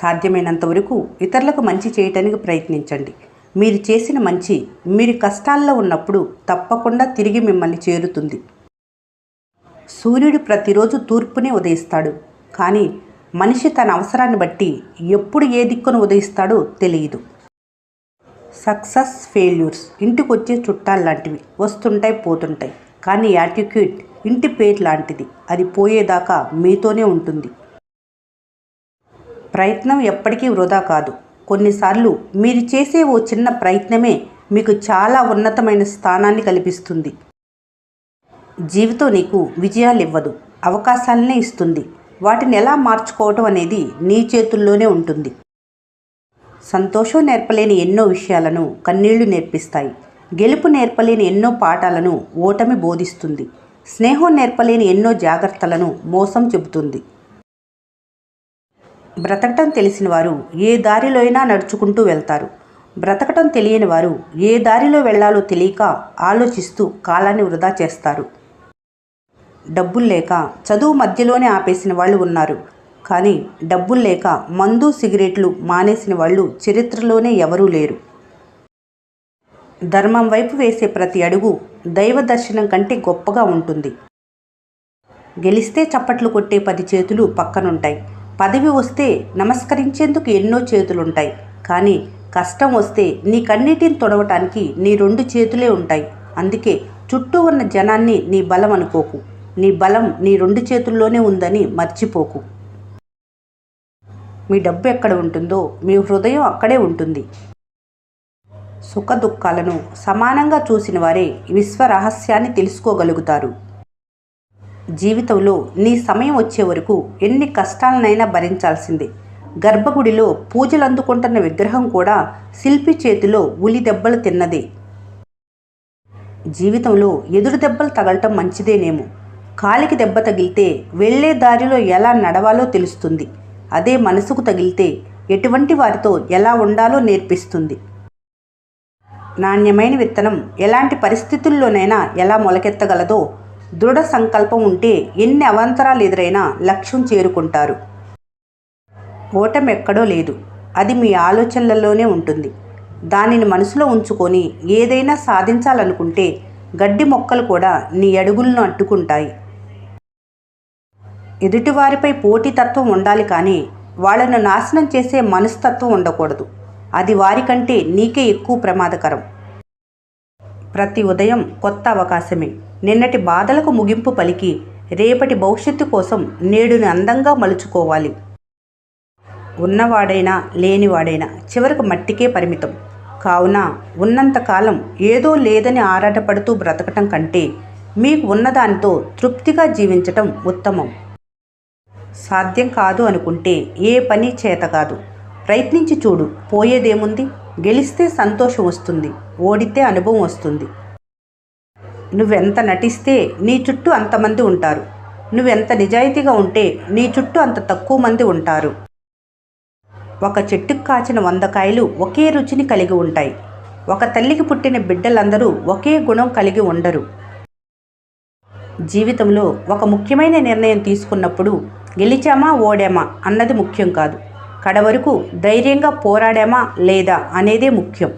సాధ్యమైనంత వరకు ఇతరులకు మంచి చేయటానికి ప్రయత్నించండి. మీరు చేసిన మంచి మీరు కష్టాల్లో ఉన్నప్పుడు తప్పకుండా తిరిగి మిమ్మల్ని చేరుతుంది. సూర్యుడు ప్రతిరోజు తూర్పునే ఉదయిస్తాడు, కానీ మనిషి తన అవసరాన్ని బట్టి ఎప్పుడు ఏ దిక్కును ఉదయిస్తాడో తెలియదు. సక్సెస్ ఫెయిల్యూర్స్ ఇంటికొచ్చే చుట్టాల్లాంటివి, వస్తుంటాయి పోతుంటాయి. కానీ యాటిట్యూడ్ ఇంటి పేరు లాంటిది, అది పోయేదాకా మీతోనే ఉంటుంది. ప్రయత్నం ఎప్పటికీ వృధా కాదు. కొన్నిసార్లు మీరు చేసే ఓ చిన్న ప్రయత్నమే మీకు చాలా ఉన్నతమైన స్థానాన్ని కల్పిస్తుంది. జీవితం నీకు విజయాలు ఇవ్వదు, అవకాశాలనే ఇస్తుంది. వాటిని ఎలా మార్చుకోవటం అనేది నీ చేతుల్లోనే ఉంటుంది. సంతోషం నేర్పలేని ఎన్నో విషయాలను కన్నీళ్లు నేర్పిస్తాయి. గెలుపు నేర్పలేని ఎన్నో పాఠాలను ఓటమి బోధిస్తుంది. స్నేహం నేర్పలేని ఎన్నో జాగ్రత్తలను మోసం చెబుతుంది. బ్రతకటం తెలిసిన వారు ఏ దారిలో అయినా నడుచుకుంటూ వెళ్తారు. బ్రతకటం తెలియని వారు ఏ దారిలో వెళ్లాలో తెలియక ఆలోచిస్తూ కాలాన్ని వృధా చేస్తారు. డబ్బులు లేక చదువు మధ్యలోనే ఆపేసిన వాళ్ళు ఉన్నారు, కానీ డబ్బులు లేక మందు సిగరెట్లు మానేసిన వాళ్ళు చరిత్రలోనే ఎవరూ లేరు. ధర్మం వైపు వేసే ప్రతి అడుగు దైవ దర్శనం కంటే గొప్పగా ఉంటుంది. గెలిస్తే చప్పట్లు కొట్టే 10 చేతులు పక్కనుంటాయి. పదవి వస్తే నమస్కరించేందుకు ఎన్నో చేతులుంటాయి, కానీ కష్టం వస్తే నీ కన్నీటిని తొడవటానికి నీ 2 చేతులే ఉంటాయి. అందుకే చుట్టూ ఉన్న జనాన్ని నీ బలం అనుకోకు. నీ బలం నీ 2 చేతుల్లోనే ఉందని మర్చిపోకు. మీ డబ్బు ఎక్కడ ఉంటుందో మీ హృదయం అక్కడే ఉంటుంది. సుఖ దుఃఖాలను సమానంగా చూసిన వారే విశ్వ రహస్యాన్ని తెలుసుకోగలుగుతారు. జీవితంలో నీ సమయం వచ్చే వరకు ఎన్ని కష్టాలనైనా భరించాల్సిందే. గర్భగుడిలో పూజలు అందుకుంటున్న విగ్రహం కూడా శిల్పి చేతిలో ఉలి దెబ్బలు తిన్నదే. జీవితంలో ఎదురు దెబ్బలు తగలటం మంచిదేనేమో. కాలికి దెబ్బ తగిలితే వెళ్లే దారిలో ఎలా నడవాలో తెలుస్తుంది. అదే మనసుకు తగిలితే ఎటువంటి వారితో ఎలా ఉండాలో నేర్పిస్తుంది. నాణ్యమైన విత్తనం ఎలాంటి పరిస్థితుల్లోనైనా ఎలా మొలకెత్తగలదో, దృఢ సంకల్పం ఉంటే ఎన్ని అవాంతరాలు ఎదురైనా లక్ష్యం చేరుకుంటారు. ఓటమి ఎక్కడో లేదు, అది మీ ఆలోచనలలోనే ఉంటుంది. దానిని మనసులో ఉంచుకొని ఏదైనా సాధించాలనుకుంటే గడ్డి మొక్కలు కూడా నీ అడుగులను అడ్డుకుంటాయి. ఎదుటివారిపై పోటీతత్వం ఉండాలి, కానీ వాళ్ళను నాశనం చేసే మనస్తత్వం ఉండకూడదు. అది వారికంటే నీకే ఎక్కువ ప్రమాదకరం. ప్రతి ఉదయం కొత్త అవకాశమే. నిన్నటి బాధలకు ముగింపు పలికి రేపటి భవిష్యత్తు కోసం నేడుని అందంగా మలుచుకోవాలి. ఉన్నవాడైనా లేనివాడైనా చివరికి మట్టికే పరిమితం. కావున ఉన్నంతకాలం ఏదో లేదని ఆరాటపడుతూ బ్రతకటం కంటే మీకు ఉన్నదానితో తృప్తిగా జీవించటం ఉత్తమం. సాధ్యం కాదు అనుకుంటే ఏ పని చేత కాదు. ప్రయత్నించి చూడు, పోయేదేముంది? గెలిస్తే సంతోషం వస్తుంది, ఓడితే అనుభవం వస్తుంది. నువ్వెంత నటిస్తే నీ చుట్టూ అంతమంది ఉంటారు. నువ్వెంత నిజాయితీగా ఉంటే నీ చుట్టూ అంత తక్కువ మంది ఉంటారు. ఒక చెట్టుకు కాచిన 100 కాయలు ఒకే రుచిని కలిగి ఉంటాయి. ఒక తల్లికి పుట్టిన బిడ్డలందరూ ఒకే గుణం కలిగి ఉండరు. జీవితంలో ఒక ముఖ్యమైన నిర్ణయం తీసుకున్నప్పుడు గెలిచామా ఓడామా అన్నది ముఖ్యం కాదు. కడవరకు ధైర్యంగా పోరాడామా లేదా అనేదే ముఖ్యం.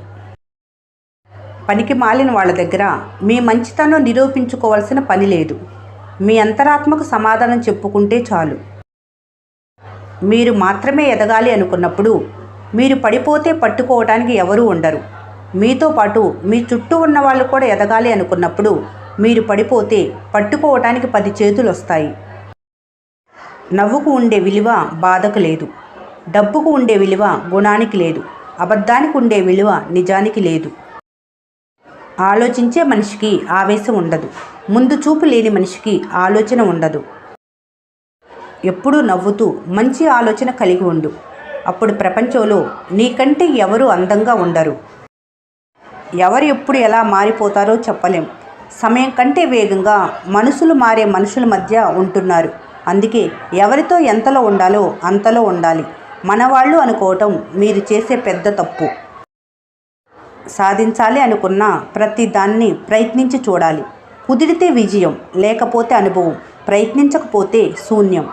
పనికి మాలిన వాళ్ళ దగ్గర మీ మంచితనం నిరూపించుకోవాల్సిన పని లేదు. మీ అంతరాత్మకు సమాధానం చెప్పుకుంటే చాలు. మీరు మాత్రమే ఎదగాలి అనుకున్నప్పుడు మీరు పడిపోతే పట్టుకోవడానికి ఎవరూ ఉండరు. మీతో పాటు మీ చుట్టూ ఉన్న వాళ్ళు కూడా ఎదగాలి అనుకున్నప్పుడు మీరు పడిపోతే పట్టుకోవటానికి 10 చేతులు వస్తాయి. నవ్వుకు ఉండే విలువ బాధకు లేదు. డబ్బుకు ఉండే విలువ గుణానికి లేదు. అబద్ధానికి ఉండే విలువ నిజానికి లేదు. ఆలోచించే మనిషికి ఆవేశం ఉండదు. ముందు చూపు లేని మనిషికి ఆలోచన ఉండదు. ఎప్పుడూ నవ్వుతూ మంచి ఆలోచన కలిగి ఉండు. అప్పుడు ప్రపంచంలో నీకంటే ఎవరు అందంగా ఉండరు. ఎవరు ఎప్పుడు ఎలా మారిపోతారో చెప్పలేం. సమయం కంటే వేగంగా మనసులు మారే మనుషుల మధ్య ఉంటున్నారు. అందుకే ఎవరితో ఎంతలో ఉండాలో అంతలో ఉండాలి. మనవాళ్ళు అనుకోవటం మీరు చేసే పెద్ద తప్పు. సాధించాలి అనుకున్న ప్రతి దాన్ని ప్రయత్నించి చూడాలి. కుదిరితే విజయం, లేకపోతే అనుభవం, ప్రయత్నించకపోతే శూన్యం.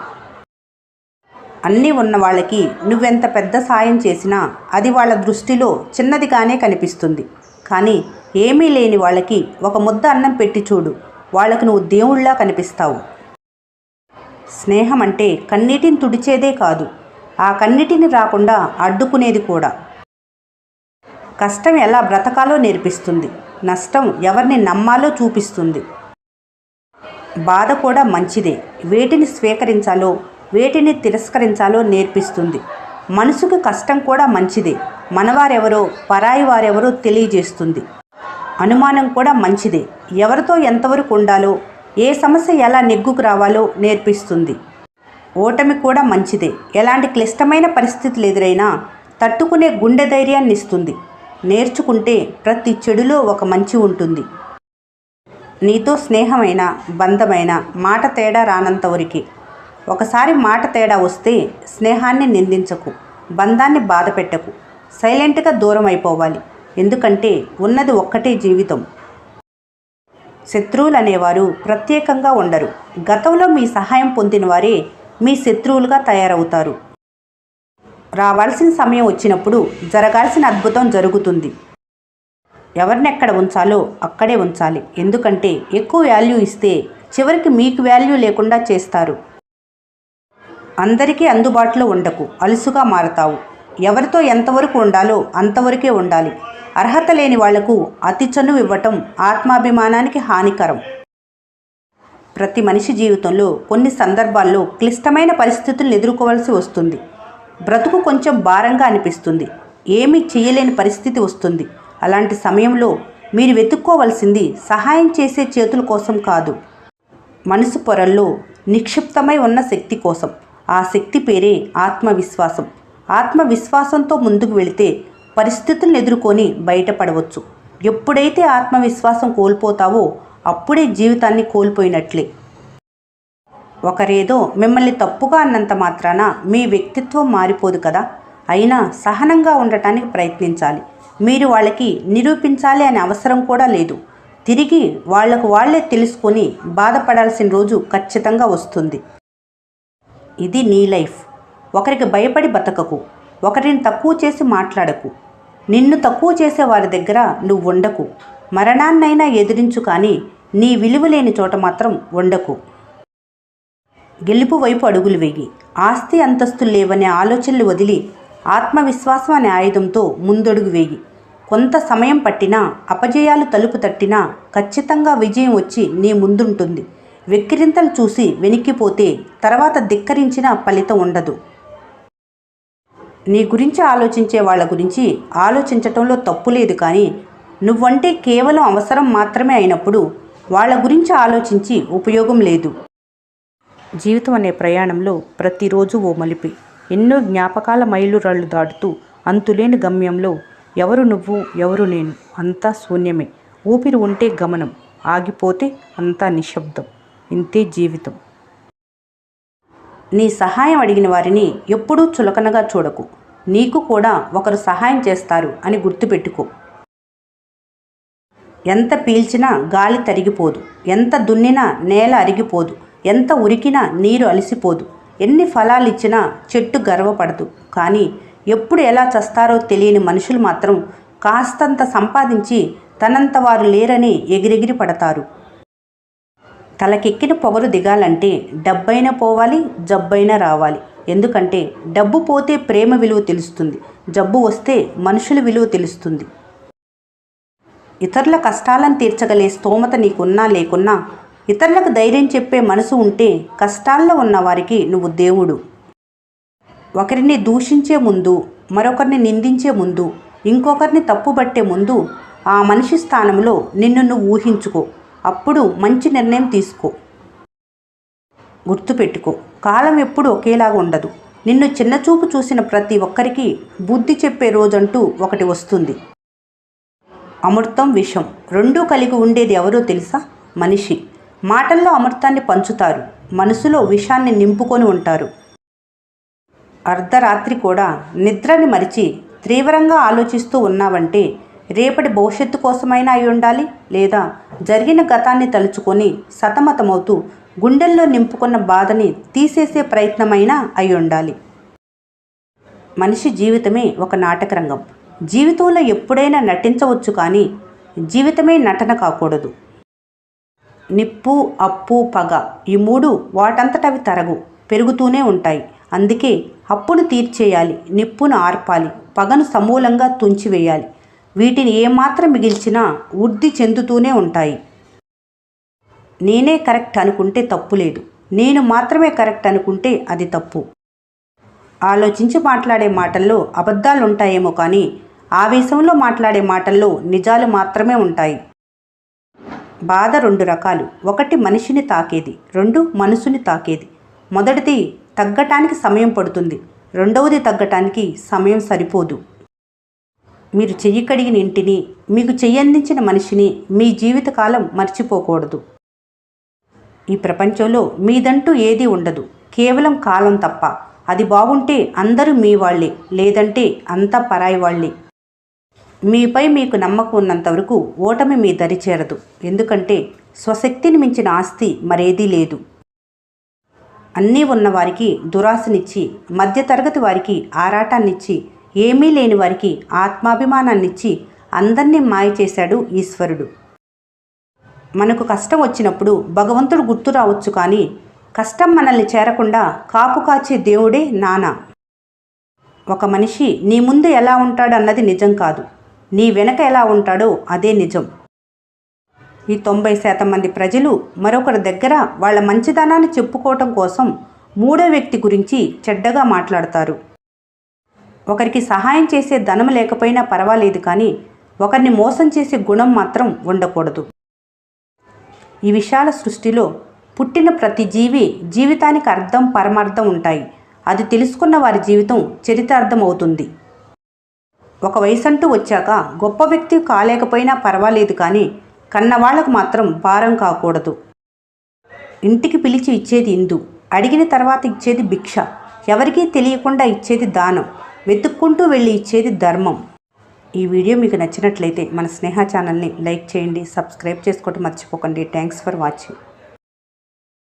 అన్నీ ఉన్న వాళ్ళకి నువ్వెంత పెద్ద సాయం చేసినా అది వాళ్ళ దృష్టిలో చిన్నదిగానే కనిపిస్తుంది. కానీ ఏమీ లేని వాళ్ళకి ఒక ముద్ద అన్నం పెట్టి చూడు, వాళ్ళకు నువ్వు దేవుళ్ళలా కనిపిస్తావు. స్నేహం అంటే కన్నీటిని తుడిచేదే కాదు, ఆ కన్నీటిని రాకుండా అడ్డుకునేది కూడా. కష్టం ఎలా బ్రతకాలో నేర్పిస్తుంది, నష్టం ఎవరిని నమ్మాలో చూపిస్తుంది. బాధ కూడా మంచిదే, వేటిని స్వీకరించాలో వేటిని తిరస్కరించాలో నేర్పిస్తుంది. మనసుకు కష్టం కూడా మంచిదే, మనవారెవరో పరాయి వారెవరో తెలియజేస్తుంది. అనుమానం కూడా మంచిదే, ఎవరితో ఎంతవరకు ఉండాలో ఏ సమస్య ఎలా నెగ్గుకు రావాలో నేర్పిస్తుంది. ఓటమి కూడా మంచిదే, ఎలాంటి క్లిష్టమైన పరిస్థితులు ఎదురైనా తట్టుకునే గుండె ధైర్యాన్ని ఇస్తుంది. నేర్చుకుంటే ప్రతి చెడులో ఒక మంచి ఉంటుంది. నీతో స్నేహమైన బంధమైన మాట తేడా రానంతవరకు. ఒకసారి మాట తేడా వస్తే స్నేహాన్ని నిందించకు, బంధాన్ని బాధ పెట్టకు, సైలెంట్గా దూరం అయిపోవాలి. ఎందుకంటే ఉన్నది ఒక్కటే జీవితం. శత్రువులు అనేవారు ప్రత్యేకంగా ఉండరు. గతంలో మీ సహాయం పొందిన వారే మీ శత్రువులుగా తయారవుతారు. రావాల్సిన సమయం వచ్చినప్పుడు జరగాల్సిన అద్భుతం జరుగుతుంది. ఎవరినెక్కడ ఉంచాలో అక్కడే ఉంచాలి. ఎందుకంటే ఎక్కువ వాల్యూ ఇస్తే చివరికి మీకు వాల్యూ లేకుండా చేస్తారు. అందరికీ అందుబాటులో ఉండకు, అలుసుగా మారతావు. ఎవరితో ఎంతవరకు ఉండాలో అంతవరకే ఉండాలి. అర్హత లేని వాళ్లకు అతి చనువు ఇవ్వటం ఆత్మాభిమానానికి హానికరం. ప్రతి మనిషి జీవితంలో కొన్ని సందర్భాల్లో క్లిష్టమైన పరిస్థితులను ఎదుర్కోవాల్సి వస్తుంది. బ్రతుకు కొంచెం భారంగా అనిపిస్తుంది, ఏమీ చేయలేని పరిస్థితి వస్తుంది. అలాంటి సమయంలో మీరు వెతుక్కోవలసింది సహాయం చేసే చేతుల కోసం కాదు, మనసు పొరల్లో నిక్షిప్తమై ఉన్న శక్తి కోసం. ఆ శక్తి పేరే ఆత్మవిశ్వాసం. ఆత్మవిశ్వాసంతో ముందుకు వెళితే పరిస్థితులను ఎదుర్కొని బయటపడవచ్చు. ఎప్పుడైతే ఆత్మవిశ్వాసం కోల్పోతావో అప్పుడే జీవితాన్ని కోల్పోయినట్లే. ఒకరేదో మిమ్మల్ని తప్పుగా అన్నంత మాత్రాన మీ వ్యక్తిత్వం మారిపోదు కదా. అయినా సహనంగా ఉండటానికి ప్రయత్నించాలి. మీరు వాళ్ళకి నిరూపించాలి అనే అవసరం కూడా లేదు. తిరిగి వాళ్లకు వాళ్లే తెలుసుకొని బాధపడాల్సిన రోజు ఖచ్చితంగా వస్తుంది. ఇది నీ లైఫ్. ఒకరికి భయపడి బతకకు, ఒకరిని తక్కువ చేసి మాట్లాడకు, నిన్ను తక్కువ చేసే వారి దగ్గర నువ్వు ఉండకు. మరణాన్నైనా ఎదిరించు, కానీ నీ విలువ లేని చోట మాత్రం ఉండకు. గెలుపు వైపు అడుగులు వేయి. ఆస్తి అంతస్తులు లేవనే ఆలోచనలు వదిలి ఆత్మవిశ్వాసం అనే ఆయుధంతో ముందడుగు వేయి. కొంత సమయం పట్టినా, అపజయాలు తలుపు తట్టినా ఖచ్చితంగా విజయం వచ్చి నీ ముందుంటుంది. వెక్కిరింతలు చూసి వెనక్కిపోతే తర్వాత ధిక్కరించిన ఫలితం ఉండదు. నీ గురించి ఆలోచించే వాళ్ళ గురించి ఆలోచించటంలో తప్పు లేదు, కానీ నువ్వంటే కేవలం అవసరం మాత్రమే అయినప్పుడు వాళ్ళ గురించి ఆలోచించి ఉపయోగం లేదు. జీవితం అనే ప్రయాణంలో ప్రతిరోజు ఓ మలిపి. ఎన్నో జ్ఞాపకాల మైలురాళ్ళు దాటుతూ అంతులేని గమ్యంలో ఎవరు నువ్వు, ఎవరు నేను, అంతా శూన్యమే. ఊపిరి ఉంటే గమనం, ఆగిపోతే అంతా నిశ్శబ్దం. ఇంతే జీవితం. నీ సహాయం అడిగిన వారిని ఎప్పుడూ చులకనగా చూడకు. నీకు కూడా ఒకరు సహాయం చేస్తారు అని గుర్తుపెట్టుకో. ఎంత పీల్చినా గాలి తరిగిపోదు, ఎంత దున్నినా నేల అరిగిపోదు, ఎంత ఉరికినా నీరు అలసిపోదు, ఎన్ని ఫలాలిచ్చినా చెట్టు గర్వపడదు. కానీ ఎప్పుడు ఎలా చస్తారో తెలియని మనుషులు మాత్రం కాస్తంత సంపాదించి తనంత వారు లేరని ఎగిరెగిరి పడతారు. తలకెక్కిన పొగరు దిగాలంటే డబ్బైనా పోవాలి, జబ్బైనా రావాలి. ఎందుకంటే డబ్బు పోతే ప్రేమ విలువ తెలుస్తుంది, జబ్బు వస్తే మనుషుల విలువ తెలుస్తుంది. ఇతరుల కష్టాలను తీర్చగలే స్తోమత నీకున్నా లేకున్నా, ఇతరులకు ధైర్యం చెప్పే మనసు ఉంటే కష్టాల్లో ఉన్న వారికి నువ్వు దేవుడు. ఒకరిని దూషించే ముందు, మరొకరిని నిందించే ముందు, ఇంకొకరిని తప్పుబట్టే ముందు ఆ మనిషి స్థానంలో నిన్ను నువ్వు ఊహించుకో. అప్పుడు మంచి నిర్ణయం తీసుకో. గుర్తుపెట్టుకో, కాలం ఎప్పుడు ఒకేలాగా ఉండదు. నిన్ను చిన్నచూపు చూసిన ప్రతి ఒక్కరికి బుద్ధి చెప్పే రోజంటూ ఒకటి వస్తుంది. అమృతం, విషం రెండూ కలిగి ఉండేది ఎవరో తెలుసా? మనిషి. మాటల్లో అమృతాన్ని పంచుతారు, మనసులో విషాన్ని నింపుకొని ఉంటారు. అర్ధరాత్రి కూడా నిద్రని మరిచి తీవ్రంగా ఆలోచిస్తూ ఉన్నావంటే రేపటి భవిష్యత్తు కోసమైనా అయి ఉండాలి, లేదా జరిగిన గతాన్ని తలుచుకొని సతమతమవుతూ గుండెల్లో నింపుకున్న బాధని తీసేసే ప్రయత్నమైనా అయి ఉండాలి. మనిషి జీవితమే ఒక నాటక రంగం. జీవితంలో ఎప్పుడైనా నటించవచ్చు, కానీ జీవితమే నటన కాకూడదు. నిప్పు, అప్పు, పగ ఈ మూడు వాటంతటవి తరగు, పెరుగుతూనే ఉంటాయి. అందుకే అప్పును తీర్చేయాలి, నిప్పును ఆర్పాలి, పగను సమూలంగా తుంచివేయాలి. వీటిని ఏమాత్రం మిగిల్చినా వృద్ధి చెందుతూనే ఉంటాయి. నేనే కరెక్ట్ అనుకుంటే తప్పు లేదు, నేను మాత్రమే కరెక్ట్ అనుకుంటే అది తప్పు. ఆలోచించి మాట్లాడే మాటల్లో అబద్ధాలు ఉంటాయేమో, కానీ ఆవేశంలో మాట్లాడే మాటల్లో నిజాలు మాత్రమే ఉంటాయి. బాధ రెండు రకాలు. ఒకటి మనిషిని తాకేది, రెండు మనసుని తాకేది. మొదటిది తగ్గటానికి సమయం పడుతుంది, రెండవది తగ్గటానికి సమయం సరిపోదు. మీరు చెయ్యి కడిగిన ఇంటిని, మీకు చెయ్యందించిన మనిషిని మీ జీవితకాలం మర్చిపోకూడదు. ఈ ప్రపంచంలో మీదంటూ ఏదీ ఉండదు, కేవలం కాలం తప్ప. అది బాగుంటే అందరూ మీ వాళ్ళే, లేదంటే అంతా పరాయి వాళ్ళే. మీపై మీకు నమ్మకం ఉన్నంత వరకు ఓటమి మీ దరి చేరదు. ఎందుకంటే స్వశక్తిని మించిన ఆస్తి మరేదీ లేదు. అన్నీ ఉన్నవారికి దురాశనిచ్చి, మధ్యతరగతి వారికి ఆరాటాన్నిచ్చి, ఏమీ లేని వారికి ఆత్మాభిమానాన్నిచ్చి అందరినీ మాయ చేశాడు ఈశ్వరుడు. మనకు కష్టం వచ్చినప్పుడు భగవంతుడు గుర్తు రావచ్చు, కానీ కష్టం మనల్ని చేరకుండా కాపు కాచే దేవుడే నాన్న. ఒక మనిషి నీ ముందు ఎలా ఉంటాడు అన్నది నిజం కాదు, నీ వెనక ఎలా ఉంటాడో అదే నిజం. ఈ 90% మంది ప్రజలు మరొకరి దగ్గర వాళ్ళ మంచితనాన్ని చెప్పుకోవటం కోసం మూడో వ్యక్తి గురించి చెడ్డగా మాట్లాడతారు. ఒకరికి సహాయం చేసే ధనం లేకపోయినా పర్వాలేదు, కానీ ఒకరిని మోసం చేసే గుణం మాత్రం ఉండకూడదు. ఈ విశాల సృష్టిలో పుట్టిన ప్రతి జీవి జీవితానికి అర్థం, పరమార్థం ఉంటాయి. అది తెలుసుకున్న వారి జీవితం చరితార్థం అవుతుంది. ఒక వయసంటూ వచ్చాక గొప్ప వ్యక్తి కాలేకపోయినా పర్వాలేదు, కానీ కన్నవాళ్లకు మాత్రం భారం కాకూడదు. ఇంటికి పిలిచి ఇచ్చేది ఇందు, అడిగిన తర్వాత ఇచ్చేది భిక్ష, ఎవరికీ తెలియకుండా ఇచ్చేది దానం, వెతుక్కుంటూ వెళ్ళి ఇచ్చేది ధర్మం. ఈ వీడియో మీకు నచ్చినట్లయితే మన స్నేహ ఛానల్ని లైక్ చేయండి, సబ్స్క్రైబ్ చేసుకోవడం మర్చిపోకండి. Thanks for watching.